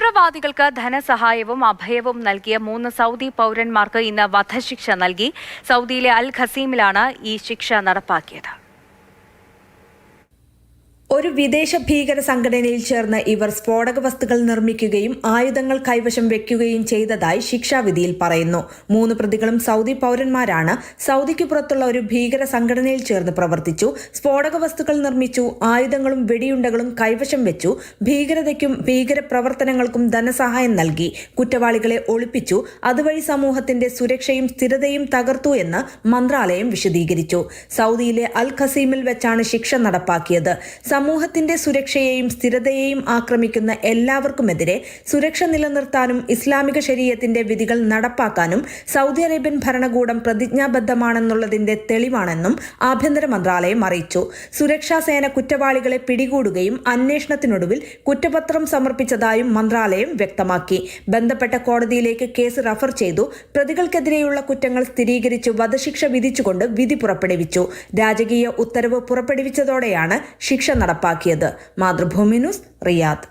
തീവ്രവാദികൾക്ക് ധനസഹായവും അഭയവും നൽകിയ 3 സൗദി പൗരന്മാർക്ക് ഇന്ന് വധശിക്ഷ നൽകി. സൗദിയിലെ അൽ ഖസീമിലാണ് ഈ ശിക്ഷ നടപ്പാക്കിയത്. ഒരു വിദേശ ഭീകര സംഘടനയിൽ ചേർന്ന് ഇവർ സ്ഫോടക വസ്തുക്കൾ നിർമ്മിക്കുകയും ആയുധങ്ങൾ കൈവശം വെക്കുകയും ചെയ്തതായി ശിക്ഷാവിധിയിൽ പറയുന്നു. 3 പ്രതികളും സൗദി പൗരന്മാരാണ്. സൗദിക്ക് പുറത്തുള്ള ഒരു ഭീകര സംഘടനയിൽ ചേർന്ന് പ്രവർത്തിച്ചു, സ്ഫോടക വസ്തുക്കൾ നിർമ്മിച്ചു, ആയുധങ്ങളും വെടിയുണ്ടകളും കൈവശം വെച്ചു, ഭീകരതയ്ക്കും ഭീകരപ്രവർത്തനങ്ങൾക്കും ധനസഹായം നൽകി, കുറ്റവാളികളെ ഒളിപ്പിച്ചു, അതുവഴി സമൂഹത്തിന്റെ സുരക്ഷയും സ്ഥിരതയും തകർത്തു എന്ന് മന്ത്രാലയം വിശദീകരിച്ചു. സൗദിയിലെ അൽ ഖസീമിൽ വെച്ചാണ് ശിക്ഷ നടപ്പാക്കിയത്. സമൂഹത്തിന്റെ സുരക്ഷയെയും സ്ഥിരതയെയും ആക്രമിക്കുന്ന എല്ലാവർക്കുമെതിരെ സുരക്ഷ നിലനിർത്താനും ഇസ്ലാമിക ശരീഅത്തിന്റെ വിധികൾ നടപ്പാക്കാനും സൗദി അറേബ്യൻ ഭരണകൂടം പ്രതിജ്ഞാബദ്ധമാണെന്നുള്ളതിന്റെ തെളിവാണെന്നും ആഭ്യന്തര മന്ത്രാലയം അറിയിച്ചു. സുരക്ഷാ സേന കുറ്റവാളികളെ പിടികൂടുകയും അന്വേഷണത്തിനൊടുവിൽ കുറ്റപത്രം സമർപ്പിച്ചതായും മന്ത്രാലയം വ്യക്തമാക്കി. ബന്ധപ്പെട്ട കോടതിയിലേക്ക് കേസ് റഫർ ചെയ്തു. പ്രതികൾക്കെതിരെയുള്ള കുറ്റങ്ങൾ സ്ഥിരീകരിച്ച് വധശിക്ഷ വിധിച്ചുകൊണ്ട് വിധി പുറപ്പെടുവിച്ചു. രാജകീയ ഉത്തരവ് പുറപ്പെടുവിച്ചതോടെയാണ് ശിക്ഷ നടപ്പാക്കിയത്. Mathrubhumi news, Riyadh.